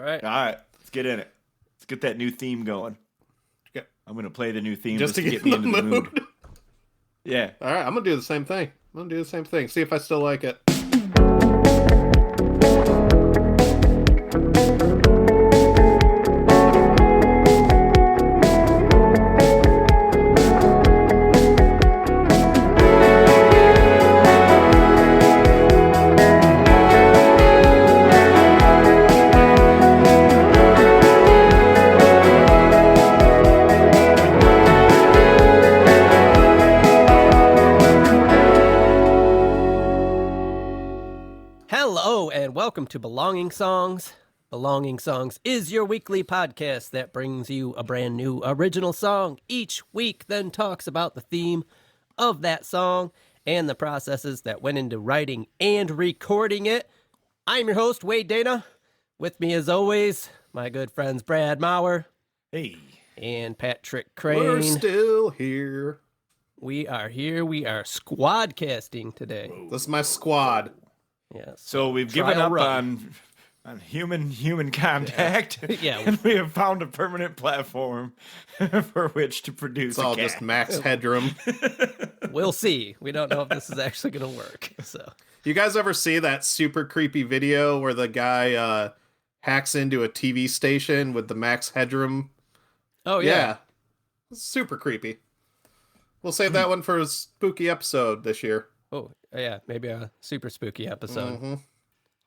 right. All right. Let's get in it. Let's get that new theme going. Okay. I'm going to play the new theme Just to get me in the mood. Yeah. All right. I'm going to do the same thing. See if I still like it. Welcome to Belonging Songs. Belonging Songs is your weekly podcast that brings you a brand new original song each week, then talks about the theme of that song and the processes that went into writing and recording it. I'm your host, Wade Dana. With me, as always, my good friends Brad Maurer. Hey. And Patrick Crane. We're still here. We are here. We are squad casting today. This is my squad. Yes. So we've given up on human contact. Yeah. And we have found a permanent platform for which to produce It's all just max headroom. We'll see. We don't know if this is actually going to work. So, you guys ever see that super creepy video where the guy hacks into a TV station with the max headroom? Oh, yeah. Super creepy. We'll save that one for a spooky episode this year. Oh, yeah, maybe a super spooky episode. Mm-hmm.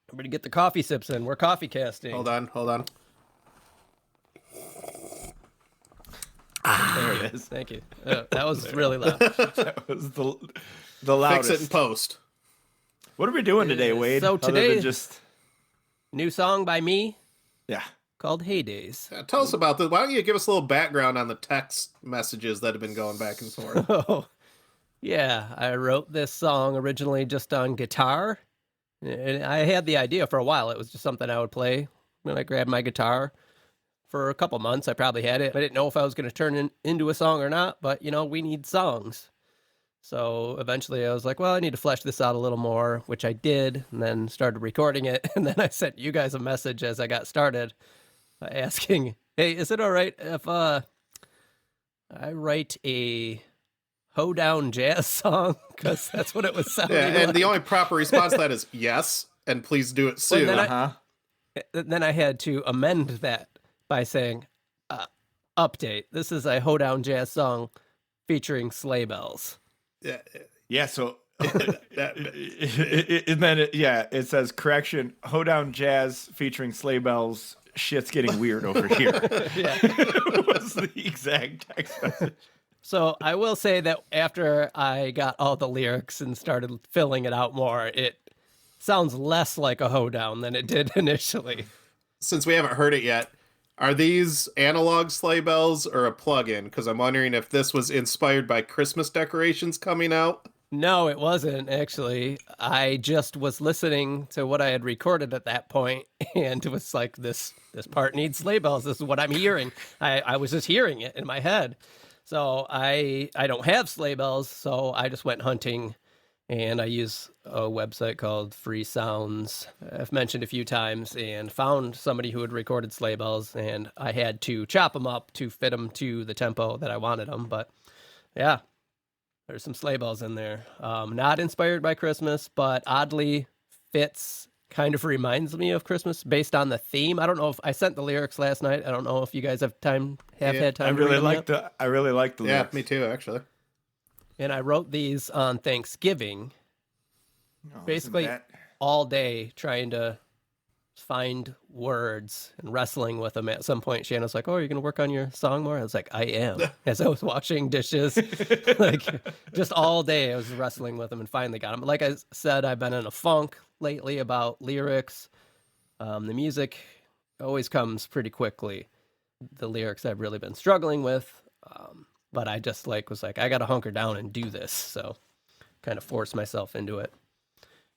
Everybody get the coffee sips in. We're coffee casting. Hold on. There it is. Thank you. That was really loud. That was the loudest. Fix it in post. What are we doing today, Wade? So today, other than just new song by me. Yeah. Called Heydays. Tell us about this. Why don't you give us a little background on the text messages that have been going back and forth? Oh, yeah. I wrote this song originally just on guitar. And I had the idea for a while. It was just something I would play when I grabbed my guitar. For a couple months, I probably had it. I didn't know if I was going to turn it into a song or not, but, we need songs. So eventually I was like, well, I need to flesh this out a little more, which I did, and then started recording it. And then I sent you guys a message as I got started asking, hey, is it all right if I write a hoedown jazz song? Because that's what it was sounding like. And the only proper response to that is yes, and please do it soon. Then I had to amend that by saying, update, this is a hoedown jazz song featuring sleigh bells. Yeah, so and then it says correction, hoedown jazz featuring sleigh bells, shit's getting weird over here. Yeah. Was the exact text message. So I will say that after I got all the lyrics and started filling it out more, it sounds less like a hoedown than it did initially. Since we haven't heard it yet, are these analog sleigh bells or a plug-in? Because I'm wondering if this was inspired by Christmas decorations coming out. No, it wasn't, actually. I just was listening to what I had recorded at that point, and it was like, this part needs sleigh bells. This is what I'm hearing. I was just hearing it in my head. So I don't have sleigh bells, so I just went hunting, and I use a website called Free Sounds. I've mentioned a few times, and found somebody who had recorded sleigh bells, and I had to chop them up to fit them to the tempo that I wanted them. But yeah, there's some sleigh bells in there. Not inspired by Christmas, but oddly fits, kind of reminds me of Christmas based on the theme. I don't know if I sent the lyrics last night. I don't know if you guys have had time. I really like the lyrics. Yeah, me too, actually. And I wrote these on Thanksgiving, basically all day trying to find words and wrestling with them. At some point, Shanna's like, oh, are you going to work on your song more? I was like, I am. As I was washing dishes, like just all day I was wrestling with them and finally got them. Like I said, I've been in a funk lately about lyrics. The music always comes pretty quickly. The lyrics I've really been struggling with. But I just was like, I got to hunker down and do this. So kind of forced myself into it.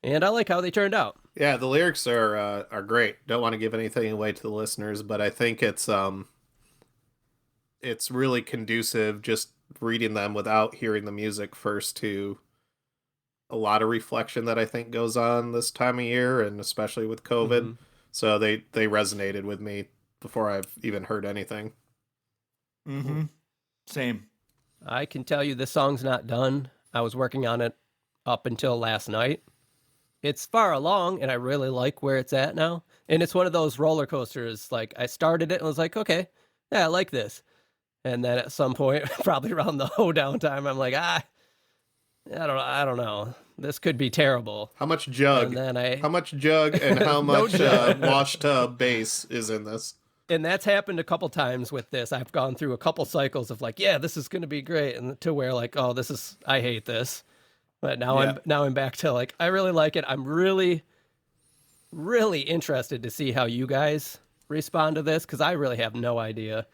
And I like how they turned out. Yeah, the lyrics are great. Don't want to give anything away to the listeners, but I think it's really conducive just reading them without hearing the music first to a lot of reflection that I think goes on this time of year, and especially with COVID. Mm-hmm. So they resonated with me before I've even heard anything. Mm-hmm. Same. I can tell you this song's not done. I was working on it up until last night. It's far along, and I really like where it's at now. And it's one of those roller coasters. Like, I started it and was like, okay, yeah, I like this. And then at some point, probably around the hoedown time, I'm like, I don't know. This could be terrible. How much jug? And then How much jug and how No much jug. wash tub bass is in this? And that's happened a couple times with this. I've gone through a couple cycles of like, yeah, this is going to be great, and to where like, oh, I hate this. But now I'm back to like, I really like it. I'm really, really interested to see how you guys respond to this, because I really have no idea,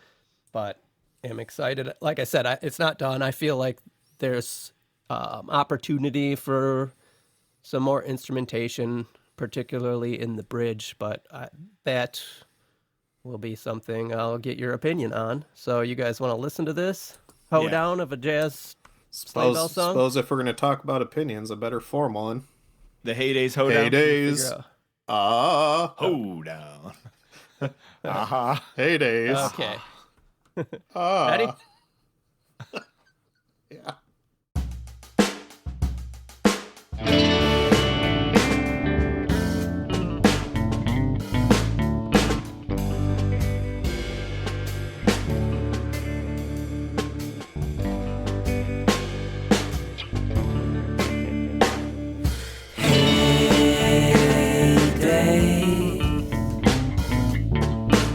but am excited. Like I said, it's not done. I feel like there's opportunity for some more instrumentation, particularly in the bridge, but that will be something I'll get your opinion on. So you guys want to listen to this hoedown of a jazz sleigh bell song? Suppose if we're going to talk about opinions, I better form one. The Heydays hoedown. Heydays. Hoedown. Aha. Heydays. Okay. Ah. Ready? Yeah.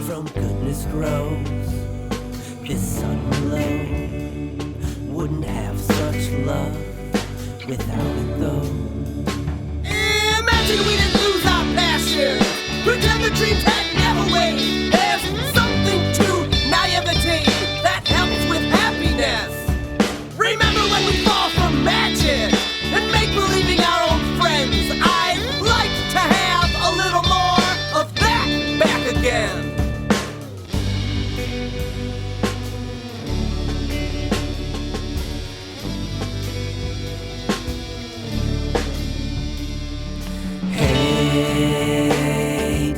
From goodness grows this sudden glow. Wouldn't have such love without it though. Imagine we didn't lose our passion. Pretend the dreams had never waned. There's something to naivety that helps with happiness. Remember when we fall for magic and make believing our own friends. I'd like to have a little more of that back again.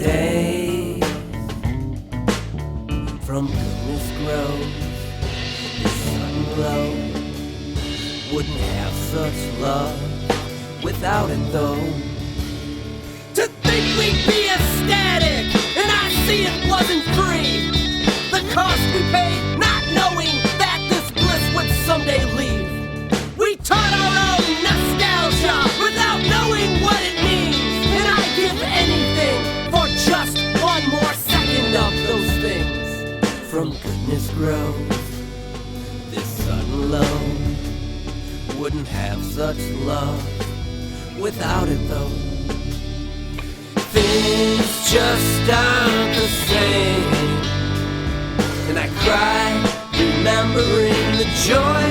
Heyday, from goodness grows this sudden glow. Wouldn't have such love without it though. To think we'd be ecstatic, and I see it wasn't free. The cost we paid, not knowing that this bliss would someday leave. We taught our own nostalgia without knowing what it means. And I'd give anything for just one more second of those things. From goodness grows this sudden low. Wouldn't have such love without it though. Things just aren't the same. And I cry, remembering the joy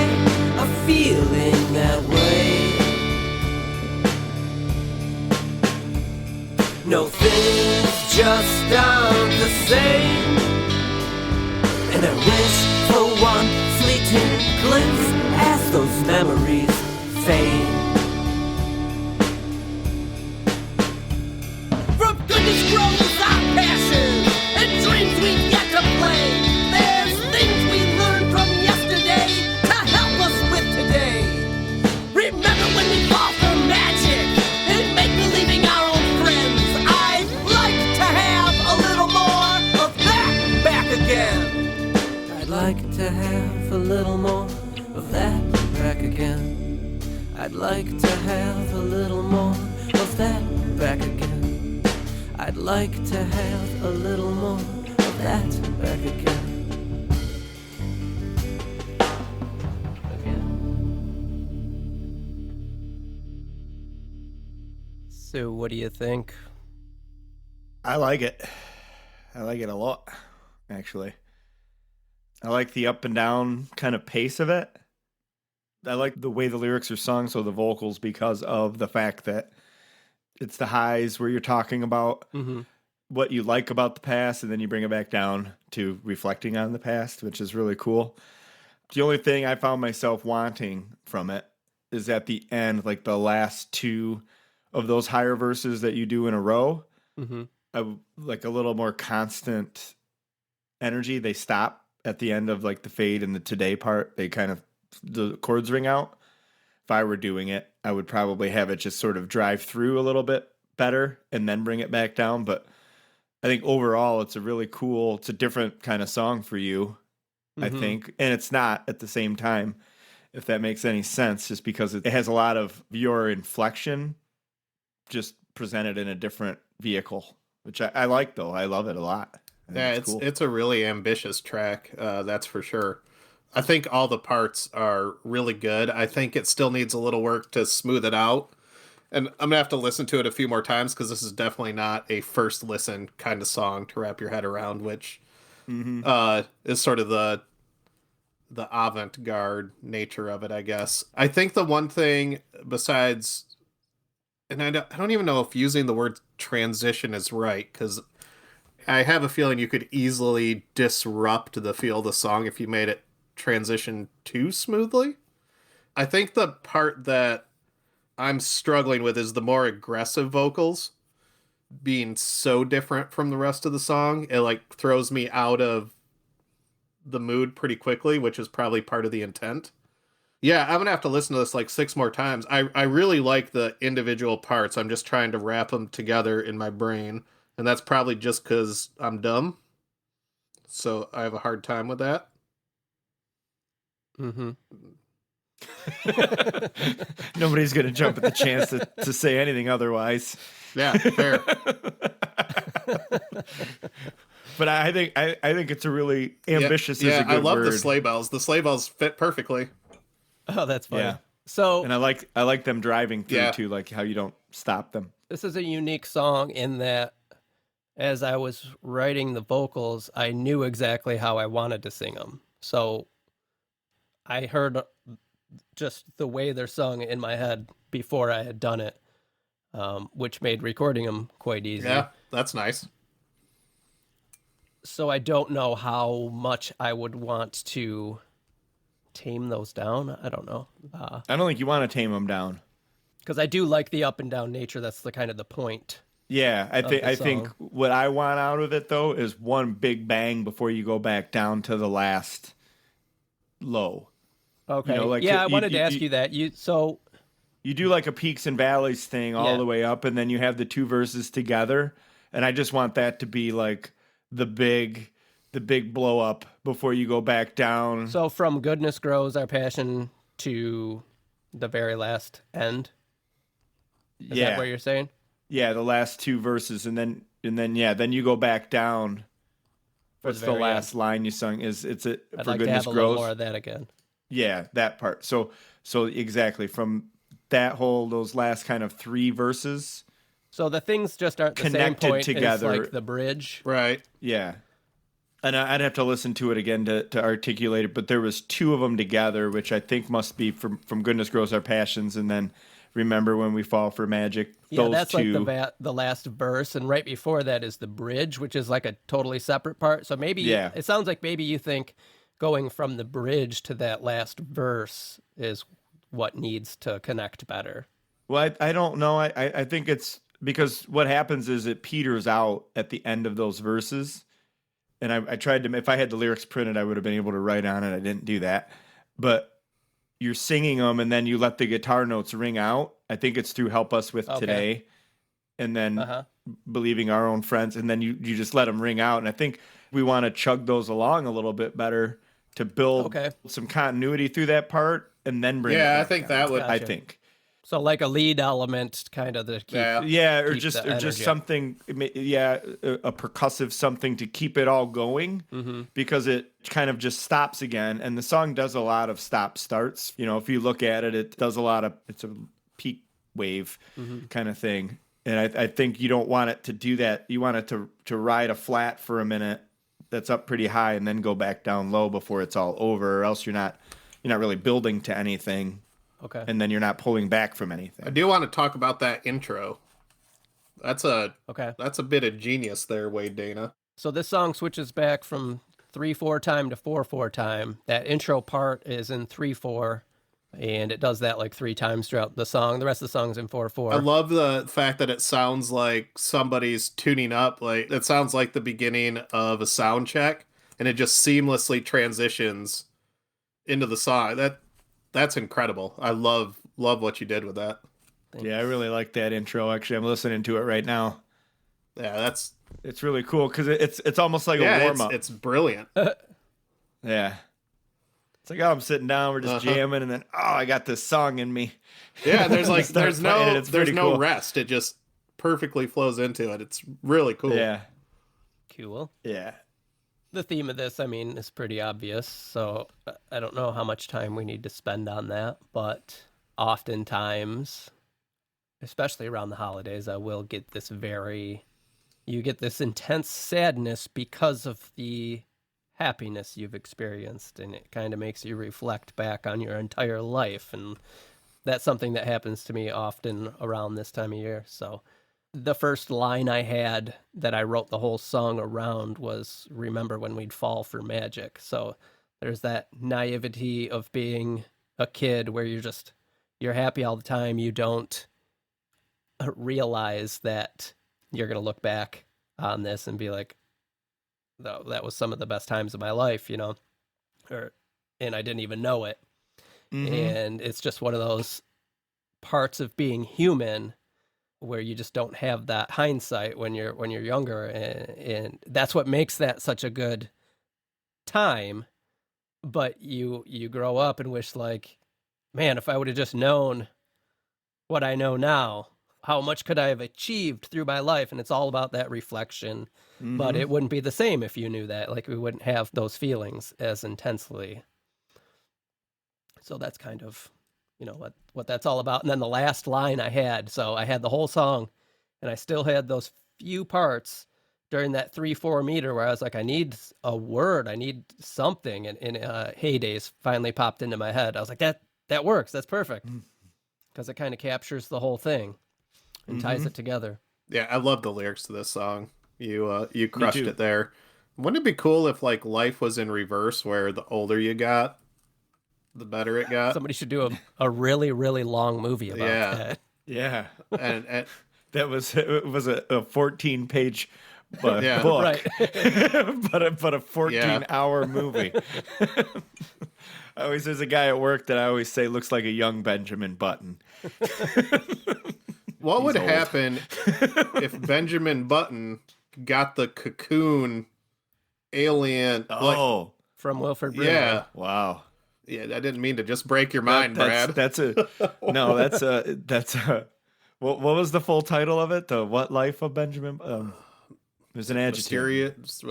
of feeling that way. No, things just aren't the same. And I wish for one fleeting glimpse as those memories fade. From goodness grows our passions and dreams we've yet to play. There's things we learned from yesterday to help us with today. Remember when we fall for magic and make believing our own friends. I'd like to have a little more of that back again. I'd like to have a little more of that back again. I'd like to have a little more of that back again. I'd like to have a little more of that back again. So what do you think? I like it. I like it a lot, actually. I like the up and down kind of pace of it. I like the way the lyrics are sung, so the vocals, because of the fact that it's the highs where you're talking about what you like about the past, and then you bring it back down to reflecting on the past, which is really cool. The only thing I found myself wanting from it is at the end, like the last two of those higher verses that you do in a row. like a little more constant energy. They stop at the end of like the fade and the today part. They kind of, the chords ring out. If I were doing it, I would probably have it just sort of drive through a little bit better and then bring it back down. But I think overall it's a different kind of song for you, I think. And it's not at the same time, if that makes any sense, just because it has a lot of your inflection just presented in a different vehicle, which I like though. I love it a lot. Yeah, it's a really ambitious track, that's for sure. I think all the parts are really good. I think it still needs a little work to smooth it out. And I'm going to have to listen to it a few more times because this is definitely not a first listen kind of song to wrap your head around, which is sort of the avant-garde nature of it, I guess. I think the one thing besides, and I don't even know if using the word transition is right, because I have a feeling you could easily disrupt the feel of the song if you made it transition too smoothly. I think the part that I'm struggling with is the more aggressive vocals being so different from the rest of the song. It like throws me out of the mood pretty quickly, which is probably part of the intent. Yeah, I'm gonna have to listen to this like 6 more times. I really like the individual parts. I'm just trying to wrap them together in my brain, and that's probably just because I'm dumb. So I have a hard time with that. Nobody's gonna jump at the chance to say anything otherwise. Yeah, fair. But I think it's a really ambitious. Yeah, is a good I love word. the sleigh bells. The sleigh bells fit perfectly. Oh, that's funny. Yeah. So, And I like them driving through Yeah. too, like how you don't stop them. this is a unique song in that as I was writing the vocals, I knew exactly how I wanted to sing them. So I heard just the way they're sung in my head before I had done it, which made recording them quite easy. Yeah, that's nice. So I don't know how much I would want to tame those down. I don't know. I don't think you want to tame them down. Because I do like the up and down nature. That's the kind of the point. Yeah, I think song. what I want out of it though is one big bang before you go back down to the last low. Okay. You know, like yeah, I you- wanted to you- ask you that. You do like a peaks and valleys thing all Yeah. the way up, and then you have the two verses together, and I just want that to be like the big blow up before you go back down. So from goodness grows our passion to the very last end. Is that what you're saying? Yeah, the last two verses, and then then you go back down. What's the very last line you sung? Is it's a I'd for like to goodness have a little grows? more of that again. Yeah, that part. So exactly from those last kind of 3 verses. So the things just aren't the same Connected point together. as like the bridge. Right. Yeah. And I'd have to listen to it again to articulate it, but there was 2 of them together, which I think must be from Goodness Grows Our Passions, and then Remember When We Fall for Magic. Yeah, Those that's 2. like the last verse, and right before that is the bridge, which is like a totally separate part. So maybe it sounds like maybe you think going from the bridge to that last verse is what needs to connect better. Well, I don't know. I think it's because what happens is it peters out at the end of those verses. And I tried to, if I had the lyrics printed, I would have been able to write on it. I didn't do that. But you're singing them and then you let the guitar notes ring out. I think it's through Help Us With Today. And then Believing Our Own Friends. And then you just let them ring out. And I think we want to chug those along a little bit better to build some continuity through that part and then bring it back I think down. that would. I think. So like a lead element, kind of the keep. Or keep just the energy up. something. A percussive something to keep it all going, because it kind of just stops again, and the song does a lot of stop starts. You know, if you look at it, it does a lot of. It's a peak wave kind of thing, and I think you don't want it to do that. You want it to ride a flat for a minute that's up pretty high, and then go back down low before it's all over, or else you're not really building to anything. Okay. And then you're not pulling back from anything. I do want to talk about that intro. That's a bit of genius there, Wade Dana. So this song switches back from 3/4 time to 4/4 time. That intro part is in 3/4, And it does that like 3 times throughout the song. The rest of the song's in 4/4. I love the fact that it sounds like somebody's tuning up. Like it sounds like the beginning of a sound check, and it just seamlessly transitions into the song. That's incredible. I love what you did with that. Yeah, I really like that intro. Actually, I'm listening to it right now. Yeah, It's really cool because it's almost like a warm up. It's brilliant. Yeah. It's like, oh, I'm sitting down, we're just jamming, and then I got this song in me. Yeah, there's like Start there's playing it. no It's there's pretty no cool. rest. It just perfectly flows into it. It's really cool. Yeah. Cool. Yeah. The theme of this, I mean, is pretty obvious, so I don't know how much time we need to spend on that, but oftentimes, especially around the holidays, you get this intense sadness because of the happiness you've experienced, and it kind of makes you reflect back on your entire life, and that's something that happens to me often around this time of year. So the first line I had that I wrote the whole song around was, remember when we'd fall for magic. So there's that naivety of being a kid where you're happy all the time. You don't realize that you're going to look back on this and be like, that was some of the best times of my life, and I didn't even know it. Mm-hmm. And it's just one of those parts of being human where you just don't have that hindsight when you're younger, and that's what makes that such a good time. But you grow up and wish, like, man, if I would have just known what I know now, how much could I have achieved through my life? And it's all about that reflection. Mm-hmm. But it wouldn't be the same if you knew that. Like, we wouldn't have those feelings as intensely. So that's kind of, what that's all about. And then the last line I had, so I had the whole song, and I still had those few parts during that 3/4 meter where I was like, I need a word, I need something. And Heydays finally popped into my head. I was like, that works. That's perfect. Because it kind of captures the whole thing and ties it together. Yeah, I love the lyrics to this song. You crushed it there. Wouldn't it be cool if like life was in reverse, where the older you got, the better it got? Somebody should do a really, really long movie about that. Yeah. and it was a 14-page book, Right. but a 14-hour movie. There's a guy at work that I always say looks like a young Benjamin Button. what would old. happen if Benjamin Button got the cocoon alien? From Wilford Brimley. Yeah. Wow. Yeah, I didn't mean to just break your mind, Brad. That's a what was the full title of it? The What Life of Benjamin? There's an adjective. Mysterious,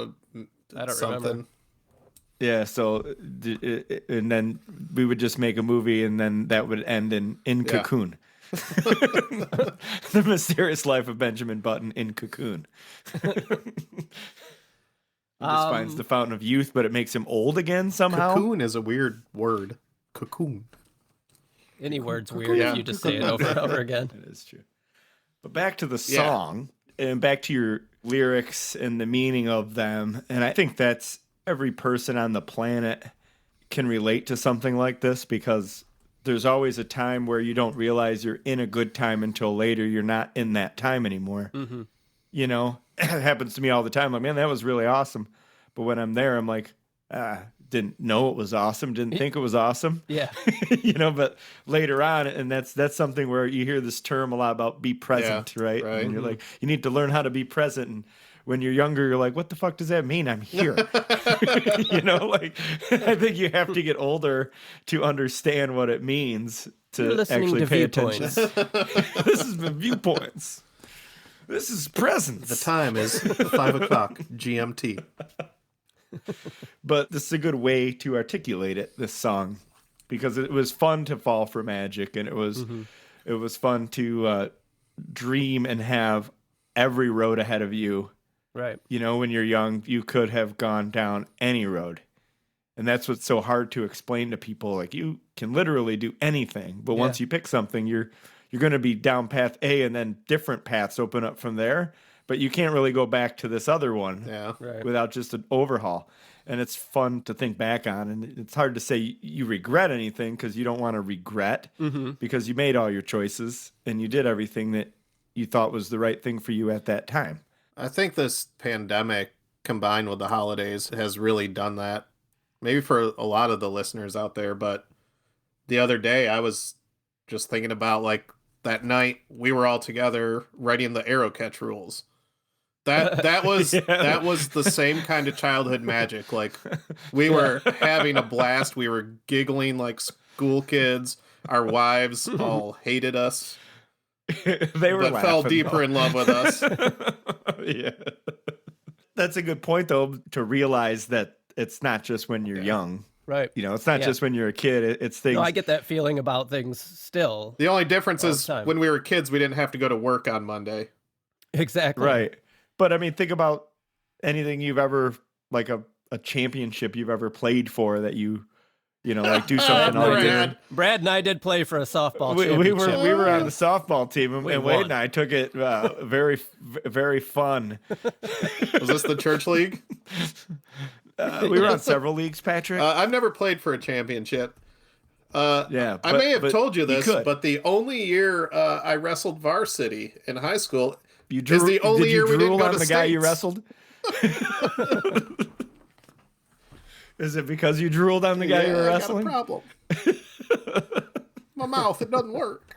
I don't something. remember. Yeah, so and then we would just make a movie, and then that would end in Cocoon. The Mysterious Life of Benjamin Button in Cocoon. He just finds the fountain of youth, but it makes him old again somehow. Cocoon is a weird word. Cocoon. Any word's weird if you just say it over and over again. That is true. But back to the song, and back to your lyrics and the meaning of them, and I think that's every person on the planet can relate to something like this, because there's always a time where you don't realize you're in a good time until later you're not in that time anymore. Mm-hmm. It happens to me all the time. Like, man, that was really awesome. But when I'm there, I'm like, didn't know it was awesome. Didn't think it was awesome. Yeah. But later on, and that's something where you hear this term a lot about be present, right? Right. And you're like, you need to learn how to be present. And when you're younger, you're like, what the fuck does that mean? I'm here. I think you have to get older to understand what it means to actually pay attention. This is the viewpoints. This is presence. The time is 5 o'clock GMT. But this is a good way to articulate it, this song, because it was fun to fall for magic, and it was fun to dream and have every road ahead of you. Right. When you're young, you could have gone down any road. And that's what's so hard to explain to people. Like, you can literally do anything, but once you pick something, you're going to be down path A, and then different paths open up from there. but you can't really go back to this other one Yeah. Right. without just an overhaul. And it's fun to think back on. And it's hard to say you regret anything because you don't want to regret because you made all your choices and you did everything that you thought was the right thing for you at that time. I think this pandemic combined with the holidays has really done that. Maybe for a lot of the listeners out there, but the other day I was just thinking about like that night we were all together writing the arrow catch rules. That was that was the same kind of childhood magic. Like we were having a blast. We were giggling like school kids. Our wives all hated us. They were but fell laughing, deeper though. in love with us. Yeah. That's a good point, though, to realize that it's not just when you're young. Right. You know, it's not Yeah. just when you're a kid. It's things. No, I get that feeling about things still. The only difference All is the time. when we were kids, we didn't have to go to work on Monday. Exactly. Right. But I mean, think about anything you've ever, like a championship you've ever played for that you know, like do something all Brad. year. Brad and I did play for a softball We championship. were on the softball team, and We Wade won. and I took it very, very fun. Was this the church league? We were on several leagues, Patrick. I've never played for a championship. Yeah, I may have but told you this, could. but the only year I wrestled varsity in high school You is the only did you year we didn't drool go on to the guy you states. wrestled? Is it because you drooled on the guy you were wrestling? I got a problem. My mouth, it doesn't work.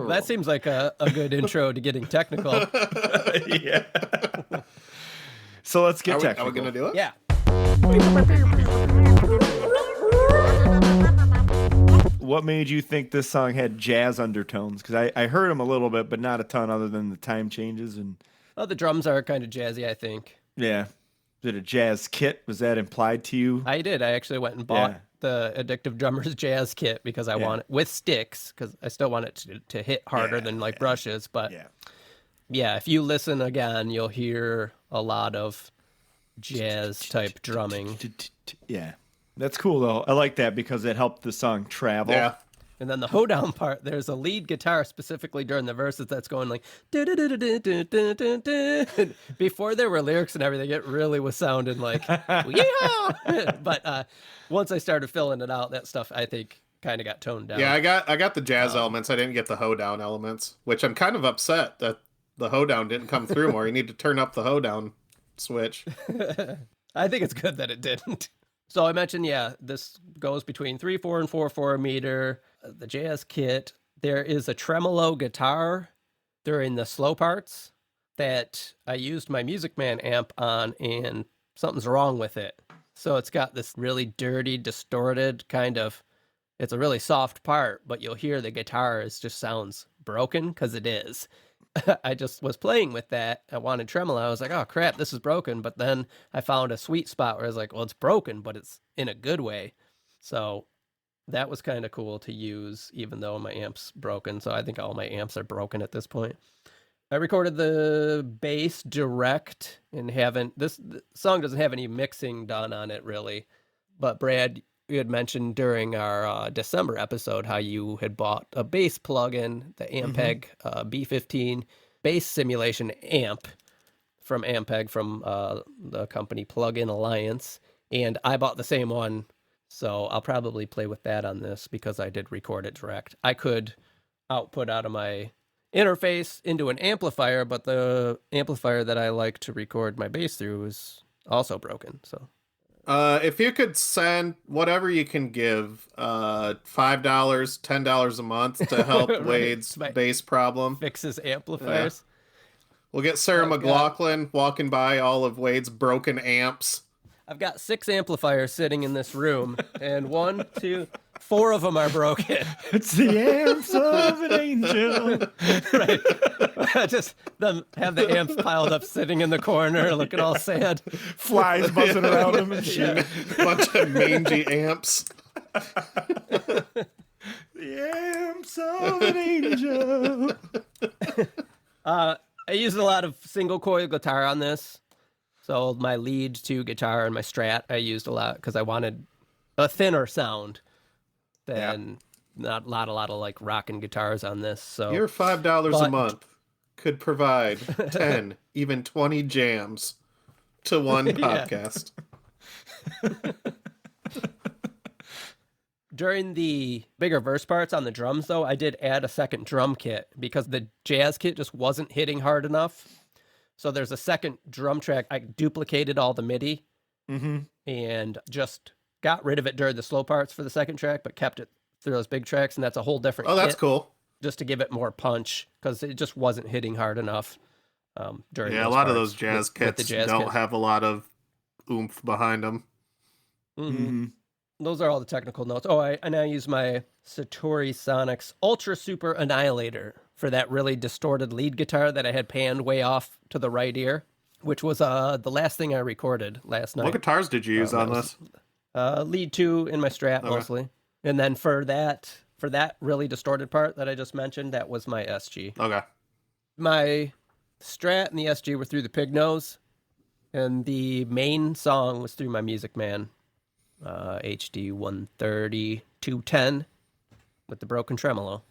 That seems like a good intro to getting technical. Yeah. So let's get Are we technical. going to do it? Yeah. What made you think this song had jazz undertones? Because I heard them a little bit, but not a ton, other than the time changes and Well, the drums are kind of jazzy, I think. yeah. Is it a jazz kit? Was that implied to you? I did. I actually went and bought Yeah. the Addictive Drummers jazz kit because I want it with sticks because I still want it to hit harder than like brushes. But yeah, if you listen again, you'll hear a lot of jazz type drumming. Yeah. That's cool though. I like that because it helped the song travel. Yeah. And then the hoedown part, there's a lead guitar specifically during the verses that's going like "Du-du-du-du-du-du-du-du-du." Before there were lyrics and everything, it really was sounding like yeehaw. But once I started filling it out, that stuff I think kind of got toned down. Yeah, I got the jazz elements. I didn't get the hoedown elements, which I'm kind of upset that the hoedown didn't come through more. You need to turn up the hoedown switch. I think it's good that it didn't. So I mentioned, this goes between 3/4 and 4/4 meter. The jazz kit. There is a tremolo guitar during the slow parts that I used my Music Man amp on, and something's wrong with it. So it's got this really dirty, distorted kind of. It's a really soft part, but you'll hear the guitar just sounds broken because it is. I just was playing with that. I wanted tremolo. I was like, oh crap, this is broken. But then I found a sweet spot where I was like, well, it's broken, but it's in a good way. So that was kind of cool to use, even though my amp's broken. So I think all my amps are broken at this point. I recorded the bass direct and the song doesn't have any mixing done on it really. But Brad, you had mentioned during our December episode how you had bought a bass plugin, the Ampeg B15 bass simulation amp from Ampeg from the company Plug-in Alliance. And I bought the same one, so I'll probably play with that on this because I did record it direct. I could output out of my interface into an amplifier, but the amplifier that I like to record my bass through is also broken, so... If you could send whatever you can give, $5, $10 a month to help Right. Wade's My- bass problem. Fixes amplifiers. We'll get Sarah Oh, God. McLaughlin walking by all of Wade's broken amps. I've got 6 amplifiers sitting in this room, and 1, 2, 4 of them are broken. It's the amps of an angel. Right. Just them have the amps piled up sitting in the corner looking all sad. Flies buzzing around them and shit. Bunch of mangy amps. The amps of an angel. I used a lot of single coil guitar on this. So my lead 2 guitar and my Strat I used a lot because I wanted a thinner sound than not a lot of like rockin' guitars on this. So Your $5 a But- month could provide 10, even 20 jams to one Yeah. podcast. During the bigger verse parts on the drums, though, I did add a second drum kit because the jazz kit just wasn't hitting hard enough. So there's a second drum track. I duplicated all the MIDI and just got rid of it during the slow parts for the second track, but kept it through those big tracks. And that's a whole different Oh, that's kit cool. just to give it more punch because it just wasn't hitting hard enough during Yeah, a those lot of parts those jazz with the kits jazz don't kit. have a lot of oomph behind them. Mhm. Those are all the technical notes. Oh, and I use my Satori Sonics Ultra Super Annihilator for that really distorted lead guitar that I had panned way off to the right ear, which was the last thing I recorded last night. What guitars did you use on that this? Lead 2 in my Strat Okay. mostly. And then for that really distorted part that I just mentioned, that was my SG. Okay. My Strat and the SG were through the Pig Nose, and the main song was through my Music Man. HD 130 210 with the broken tremolo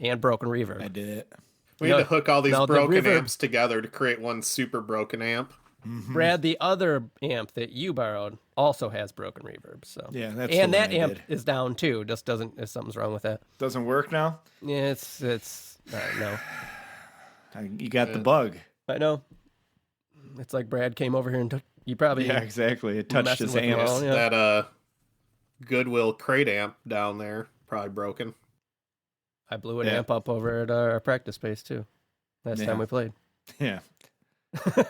and broken reverb. I did it. We No, need to hook all these no, the broken reverb- amps together to create one super broken amp. Brad, the other amp that you borrowed also has broken reverb. So Yeah, that's and the that one I amp did. is down too. Just doesn't. If something's wrong with that. Doesn't work now? Yeah, it's no. You got the bug. I know. It's like Brad came over here and you probably Yeah, exactly. It touched messing his with them amps. all, yeah. That Goodwill crate amp down there probably broken. I blew an Yeah. amp up over at our practice space too. Last Yeah. time we played. Yeah.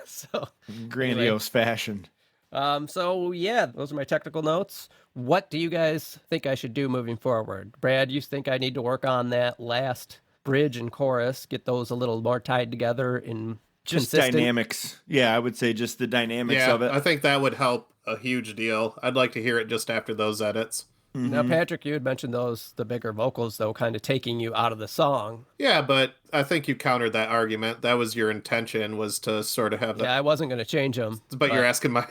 So Grandiose fashion. So yeah, those are my technical notes. What do you guys think I should do moving forward? Brad, you think I need to work on that last bridge and chorus, get those a little more tied together in Just consistent? dynamics. Yeah, I would say just the dynamics Yeah, of it. I think that would help a huge deal. I'd like to hear it just after those edits. Now, Patrick, you had mentioned the bigger vocals, though, kind of taking you out of the song. Yeah, but I think you countered that argument. That was your intention, was to sort of have that. Yeah, I wasn't going to change them. But you're asking my.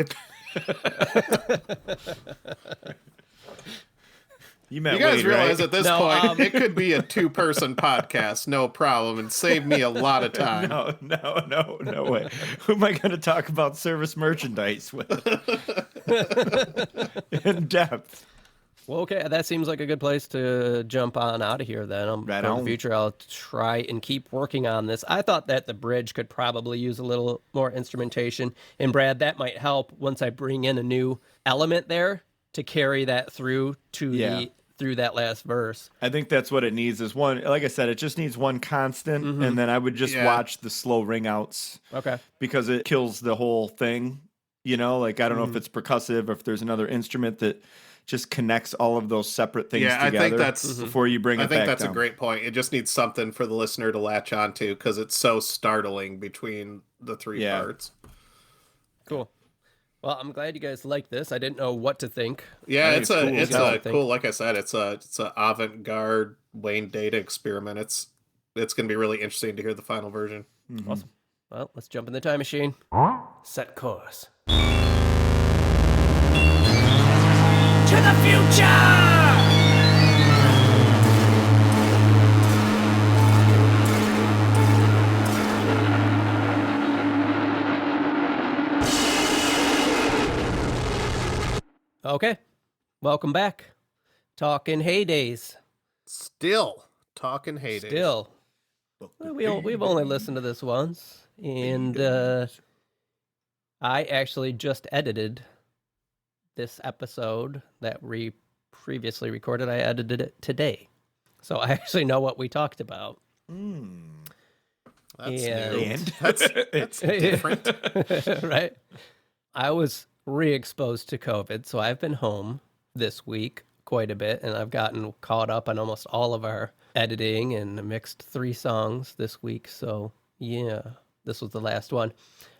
You met You guys Wade, realize right? at this No, point it could be a two-person podcast, no problem, and save me a lot of time. No way. Who am I going to talk about service merchandise with? In depth. Well, okay, that seems like a good place to jump on out of here then. Right For on. the future, I'll try and keep working on this. I thought that the bridge could probably use a little more instrumentation. And Brad, that might help once I bring in a new element there to carry that through to through that last verse. I think that's what it needs is one, like I said, it just needs one constant, and then I would just watch the slow ring outs Okay. because it kills the whole thing. You know, like I don't know if it's percussive or if there's another instrument that just connects all of those separate things Yeah, I together think that's- before you bring it I think back that's down. a great point. It just needs something for the listener to latch onto because it's so startling between the three parts. Cool. Well, I'm glad you guys like this. I didn't know what to think. Yeah, I think it's it's a cool. it's Yeah, I a think. cool. Like I said, it's a avant-garde Wayne Data experiment. It's going to be really interesting to hear the final version. Awesome. Well, let's jump in the time machine. Set course. To the future! Okay. Welcome back. Talking Heydays. Still talking Heydays. Still. Well, we've only listened to this once, and I actually just edited this episode that we previously recorded. I edited it today, so I actually know what we talked about. That's And- new. And That's different. Right? I was re-exposed to COVID, so I've been home this week quite a bit, and I've gotten caught up on almost all of our editing and mixed 3 songs this week. So yeah, this was the last one.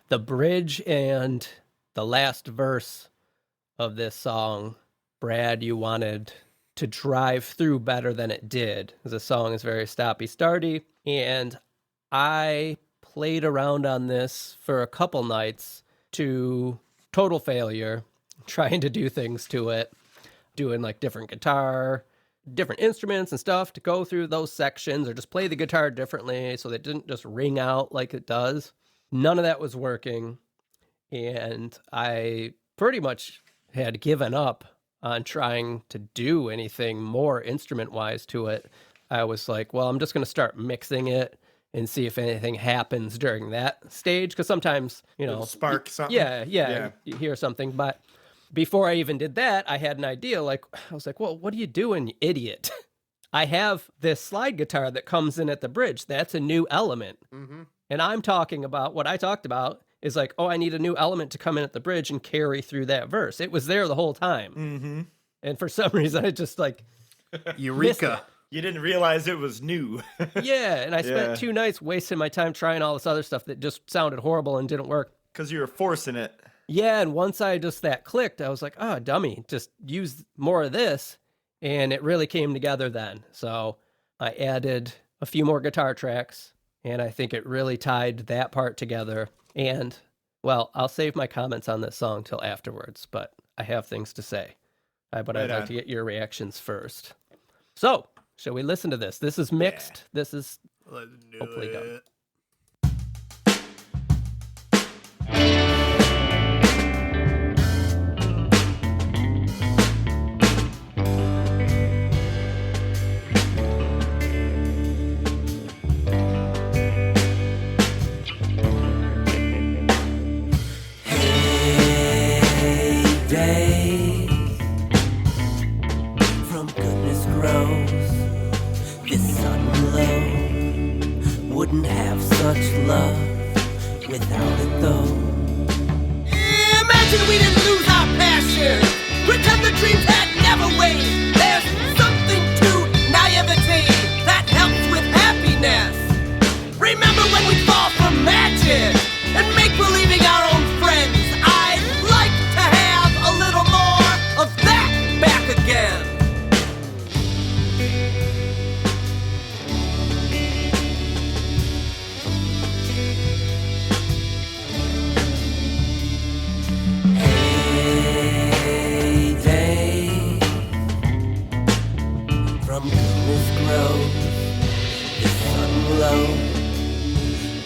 The bridge and the last verse of this song, Brad, you wanted to drive through better than it did. The song is very stoppy-starty, and I played around on this for a couple nights to total failure, trying to do things to it, doing like different guitar, different instruments and stuff to go through those sections or just play the guitar differently so that it didn't just ring out like it does. None of that was working. And I pretty much had given up on trying to do anything more instrument-wise to it. I was like, well, I'm just going to start mixing it and see if anything happens during that stage. Because sometimes, It'll spark something. Yeah, you hear something. But before I even did that, I had an idea. Like, I was like, well, what are you doing, you idiot? I have this slide guitar that comes in at the bridge. That's a new element. Mm-hmm. And I'm talking about, what I talked about is like, oh, I need a new element to come in at the bridge and carry through that verse. It was there the whole time. Mm-hmm. And for some reason, I just like, Eureka. You didn't realize it was new. yeah. And I spent 2 nights wasting my time trying all this other stuff that just sounded horrible and didn't work. Because you were forcing it. Yeah. And once that clicked, I was like, oh, dummy, just use more of this. And it really came together then. So I added a few more guitar tracks, and I think it really tied that part together. And, well, I'll save my comments on this song till afterwards, but I have things to say. But I'd like to get your reactions first. So, shall we listen to this? This is mixed. Yeah. This is hopefully done. Wouldn't have such love without it though. Imagine we didn't lose our passion. Pretend the dreams had never waned. There's something to naivety that helps with happiness. Remember when we fall for magic and make believing our own friends. I'd like to have a little more of that back again.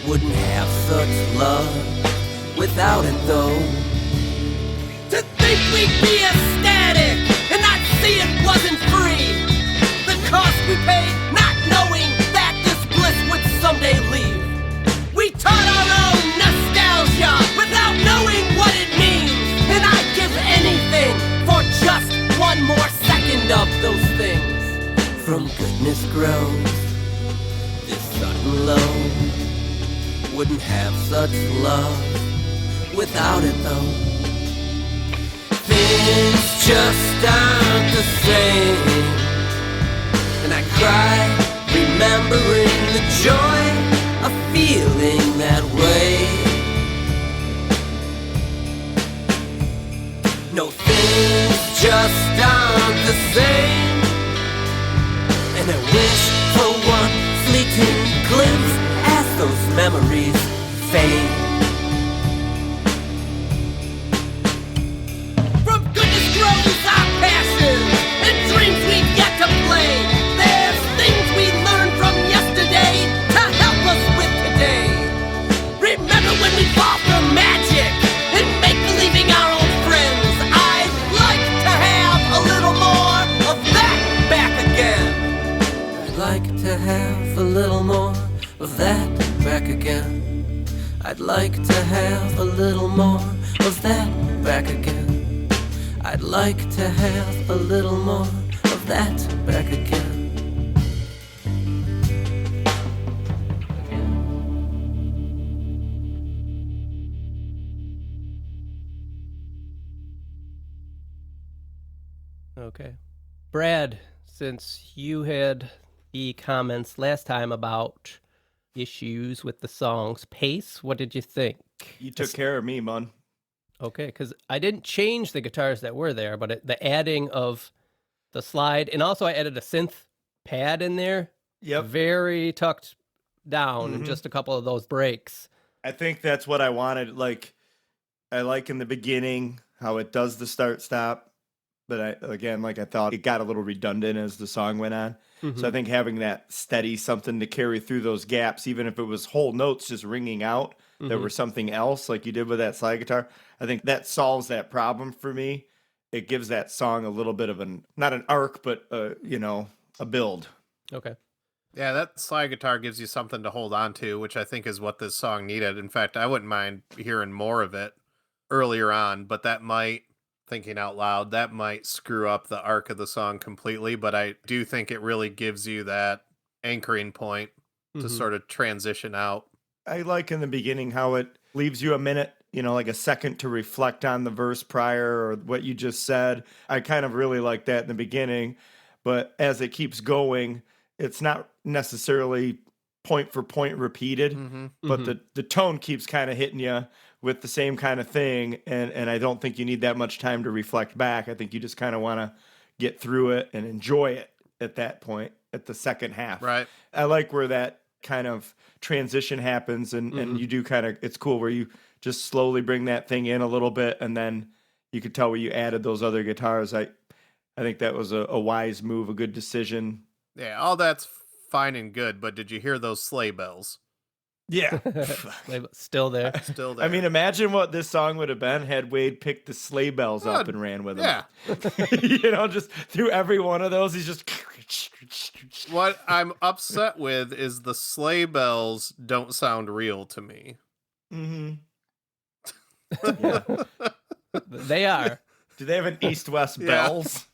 Wouldn't have such love without it though. To think we'd be ecstatic and not see it wasn't free. The cost we paid not knowing that this bliss would someday leave. We taught our own nostalgia without knowing what it means. And I'd give anything for just one more second of those things. From goodness grows this sudden low. Wouldn't have such love without it though. Things just aren't the same. And I cry, remembering the joy of feeling that way. No, things just aren't the same. And I wish for one fleeting glimpse as those memories fade. From goodness grows our passion and dreams we've yet to play. There's things we learned from yesterday to help us with today. Remember when we fall for magic and make believing our own friends. I'd like to have a little more of that back again. I'd like to have a little more of that back again. I'd like to have a little more of that back again. I'd like to have a little more of that back again. Okay. Brad, since you had the comments last time about issues with the song's pace, what did you think? You took care of me, man. Okay, because I didn't change the guitars that were there, but the adding of the slide, and also I added a synth pad in there. Yep. Very tucked down, and just a couple of those breaks. I think that's what I wanted. Like, I like in the beginning how it does the start-stop, But I thought it got a little redundant as the song went on. So I think having that steady something to carry through those gaps, even if it was whole notes just ringing out that were something else, like you did with that slide guitar, I think that solves that problem for me. It gives that song a little bit of not an arc, but a build. Okay. Yeah, that slide guitar gives you something to hold on to, which I think is what this song needed. In fact, I wouldn't mind hearing more of it earlier on, but that might, thinking out loud, that might screw up the arc of the song completely, but I do think it really gives you that anchoring point to sort of transition out. I like in the beginning how it leaves you a minute, like a second to reflect on the verse prior or what you just said. I kind of really like that in the beginning, but as it keeps going, it's not necessarily point for point repeated, but the tone keeps kind of hitting you with the same kind of thing. And I don't think you need that much time to reflect back. I think you just kind of want to get through it and enjoy it at that point, at the second half. Right. I like where that kind of transition happens and you do it's cool where you just slowly bring that thing in a little bit. And then you could tell where you added those other guitars. I think that was a wise move, a good decision. Yeah, all that's fine and good, but did you hear those sleigh bells? Yeah. Still there. Still there. I mean, imagine what this song would have been had Wade picked the sleigh bells up and ran with them. Yeah. Just through every one of those, he's just... What I'm upset with is the sleigh bells don't sound real to me. Mm-hmm. They are. Do they have an east-west Yeah. bells?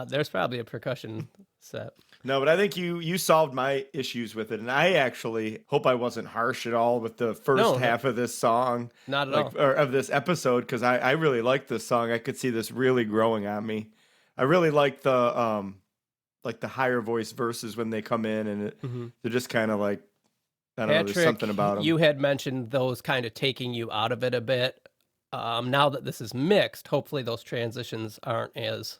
There's probably a percussion set. No, but I think you solved my issues with it, and I actually hope I wasn't harsh at all with the first half of this song. Not at all. Or of this episode, because I really like this song. I could see this really growing on me. I really like the higher voice verses when they come in, and they're just kind of like, I don't know, there's something about them. You had mentioned those kind of taking you out of it a bit. Now that this is mixed, hopefully those transitions aren't as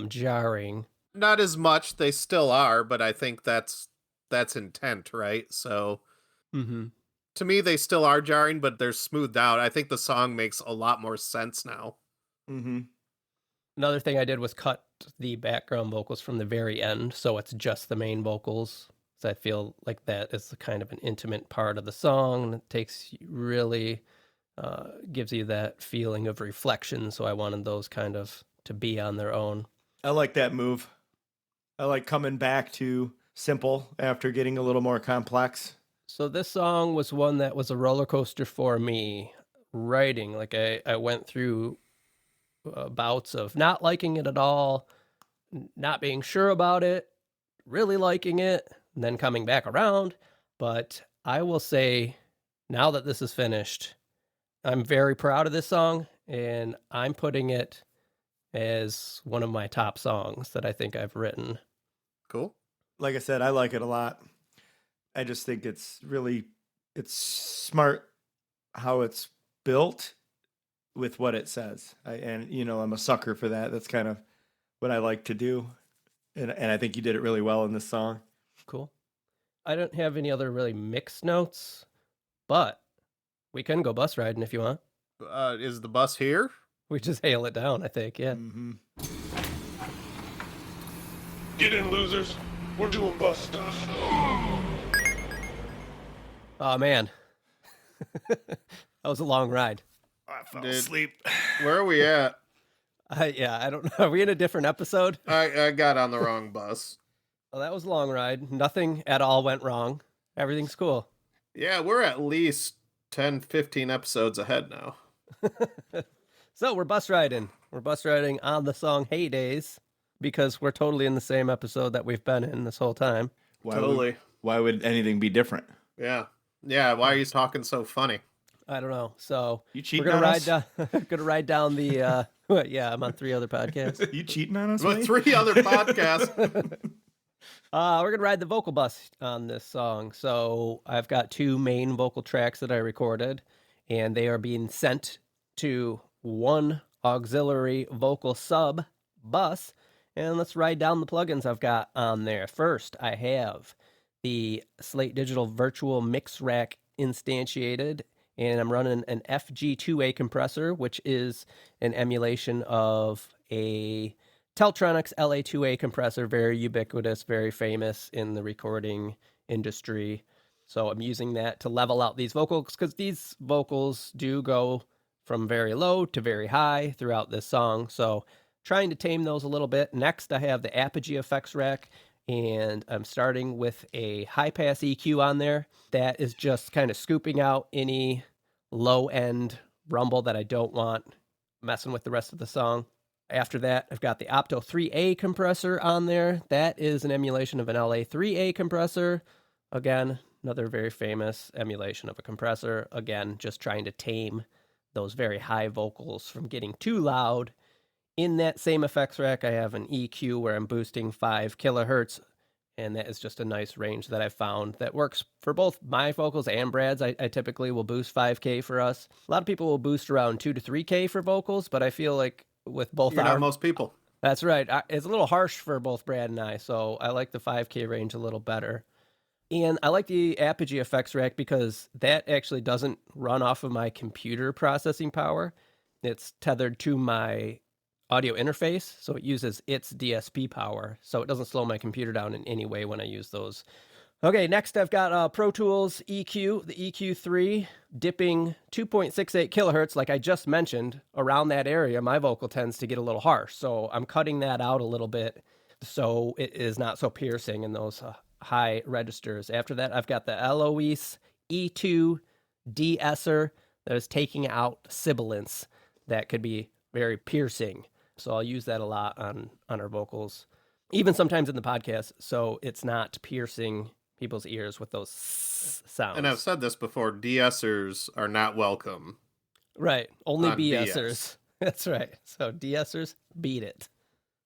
jarring. Not as much, they still are, but I think that's intent, right? So to me, they still are jarring, but they're smoothed out. I think the song makes a lot more sense now. Another thing I did was cut the background vocals from the very end, so it's just the main vocals. So I feel like that is kind of an intimate part of the song. It takes really gives you that feeling of reflection. So I wanted those kind of to be on their own. I like that move. I like coming back to simple after getting a little more complex. So this song was one that was a roller coaster for me writing. Like I went through bouts of not liking it at all, not being sure about it, really liking it, and then coming back around. But I will say, now that this is finished, I'm very proud of this song, and I'm putting it as one of my top songs that I think I've written. Cool. Like I said, I like it a lot. I just think it's smart how it's built with what it says. I'm a sucker for that. That's kind of what I like to do. And I think you did it really well in this song. Cool. I don't have any other really mixed notes, but we can go bus riding if you want. Is the bus here? We just hail it down, I think, yeah. Get in, losers. We're doing bus stuff. Oh, man. That was a long ride. I fell asleep. Where are we at? I don't know. Are we in a different episode? I got on the wrong bus. Well, that was a long ride. Nothing at all went wrong. Everything's cool. Yeah, we're at least 10, 15 episodes ahead now. So we're bus riding. We're bus riding on the song Heydays because we're totally in the same episode that we've been in this whole time. Why would anything be different? Yeah. Yeah, why are you talking so funny? I don't know. So You cheating we're gonna on ride us? down. Gonna ride down the. Yeah, I'm on 3 other podcasts. You cheating on us? But Wade? 3 other podcasts. We're gonna ride the vocal bus on this song. So I've got 2 main vocal tracks that I recorded, and they are being sent to 1 auxiliary vocal sub bus. And let's ride down the plugins I've got on there. First, I have the Slate Digital Virtual Mix Rack instantiated, and I'm running an FG2A compressor, which is an emulation of a Teltronics LA2A compressor, very ubiquitous, very famous in the recording industry. So I'm using that to level out these vocals, because these vocals do go from very low to very high throughout this song. So trying to tame those a little bit. Next, I have the Apogee effects rack, and I'm starting with a high-pass EQ on there. That is just kind of scooping out any low-end rumble that I don't want messing with the rest of the song. After that, I've got the Opto 3A compressor on there. That is an emulation of an LA 3A compressor. Again, another very famous emulation of a compressor. Again, just trying to tame those very high vocals from getting too loud. In that same effects rack, I have an EQ where I'm boosting 5 kilohertz, and that is just a nice range that I found that works for both my vocals and Brad's. I typically will boost 5K for us. A lot of people will boost around 2 to 3K for vocals, but I feel like with both You're not most people. That's right. It's a little harsh for both Brad and I, so I like the 5K range a little better. And I like the Apogee effects rack because that actually doesn't run off of my computer processing power. It's tethered to my audio interface, so it uses its DSP power, so it doesn't slow my computer down in any way when I use those. Okay, next I've got Pro Tools EQ, the EQ3, dipping 2.68 kilohertz, like I just mentioned. Around that area, my vocal tends to get a little harsh, so I'm cutting that out a little bit so it is not so piercing in those high registers. After that, I've got the Eloise E2 de-esser that is taking out sibilance that could be very piercing. So I'll use that a lot on our vocals, even sometimes in the podcast, so it's not piercing people's ears with those sounds. And I've said this before, de-essers are not welcome. Right, only on BSers. BS. That's right. So de-essers, beat it.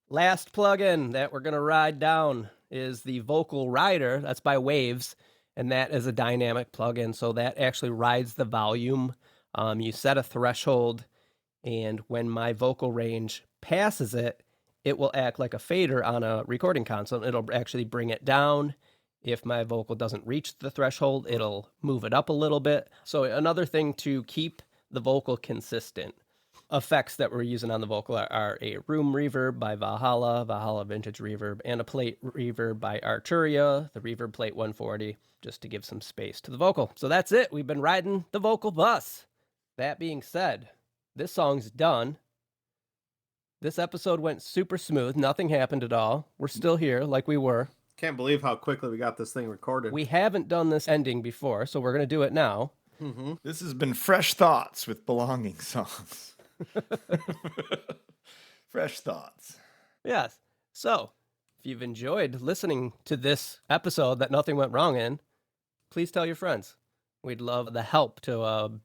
Last plugin that we're going to ride down is the Vocal Rider. That's by Waves, and that is a dynamic plugin, so that actually rides the volume. You set a threshold, and when my vocal range passes it, it will act like a fader on a recording console. It'll actually bring it down. If my vocal doesn't reach the threshold, it'll move it up a little bit. So another thing to keep the vocal consistent. Effects that we're using on the vocal are a room reverb by Valhalla Vintage Reverb, and a plate reverb by Arturia, the Reverb Plate 140, just to give some space to the vocal. So that's it. We've been riding the vocal bus. That being said, this song's done. This episode went super smooth. Nothing happened at all. We're still here like we were. Can't believe how quickly we got this thing recorded. We haven't done this ending before, so we're going to do it now. Mm-hmm. This has been Fresh Thoughts with Belonging Songs. Fresh Thoughts. Yes. So, if you've enjoyed listening to this episode that nothing went wrong in, please tell your friends. We'd love the help to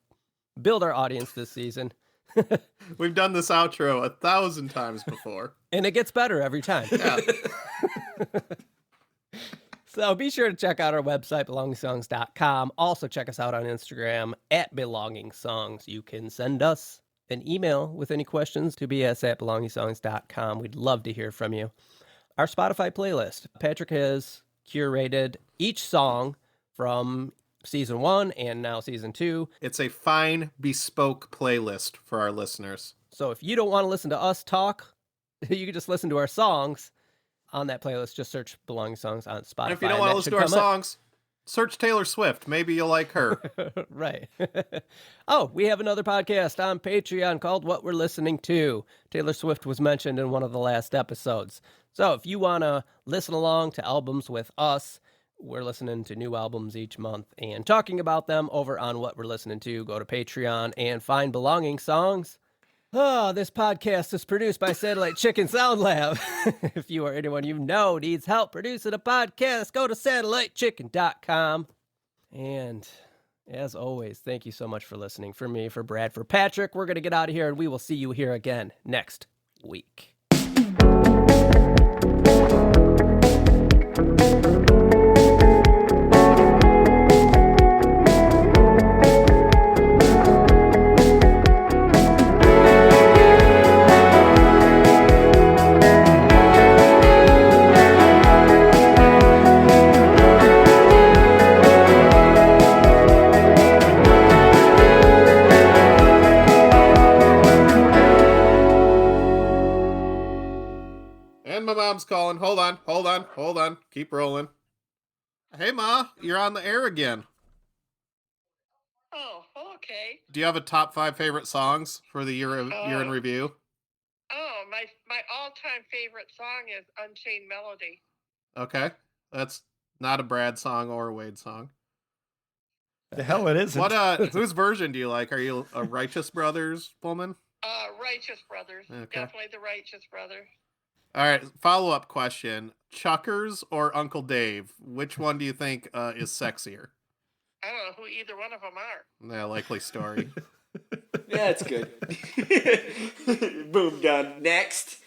build our audience this season. We've done this outro 1,000 times before. And it gets better every time. Yeah. So be sure to check out our website, belongingsongs.com. Also check us out on Instagram @belongingsongs. You can send us an email with any questions to bs@belongingsongs.com. We'd love to hear from you. Our Spotify playlist. Patrick has curated each song from season 1 and now season 2. It's a fine, bespoke playlist for our listeners. So if you don't want to listen to us talk, you can just listen to our songs on that playlist. Just search Belonging Songs on Spotify. And if you don't want to listen to our songs, search Taylor Swift. Maybe you'll like her. Right. Oh, we have another podcast on Patreon called What We're Listening To. Taylor Swift was mentioned in one of the last episodes. So if you want to listen along to albums with us, we're listening to new albums each month and talking about them over on What We're Listening To. Go to Patreon and find Belonging Songs. Oh, this podcast is produced by Satellite Chicken Sound Lab. If you or anyone you know needs help producing a podcast, go to satellitechicken.com. And as always, thank you so much for listening. For me, for Brad, for Patrick, we're going to get out of here, and we will see you here again next week. calling. Hold on. Keep rolling. Hey, Ma, you're on the air again. Oh, okay. Do you have a top 5 favorite songs for the year in review? Oh, my all-time favorite song is Unchained Melody. Okay, that's not a Brad song or a Wade song. The hell it isn't. What whose version do you like? Are you a Righteous Brothers woman? Righteous Brothers. Okay. Definitely the Righteous Brothers. All right, follow-up question. Chuckers or Uncle Dave? Which one do you think is sexier? I don't know who either one of them are. Yeah, likely story. Yeah, it's good. Boom, done. Next.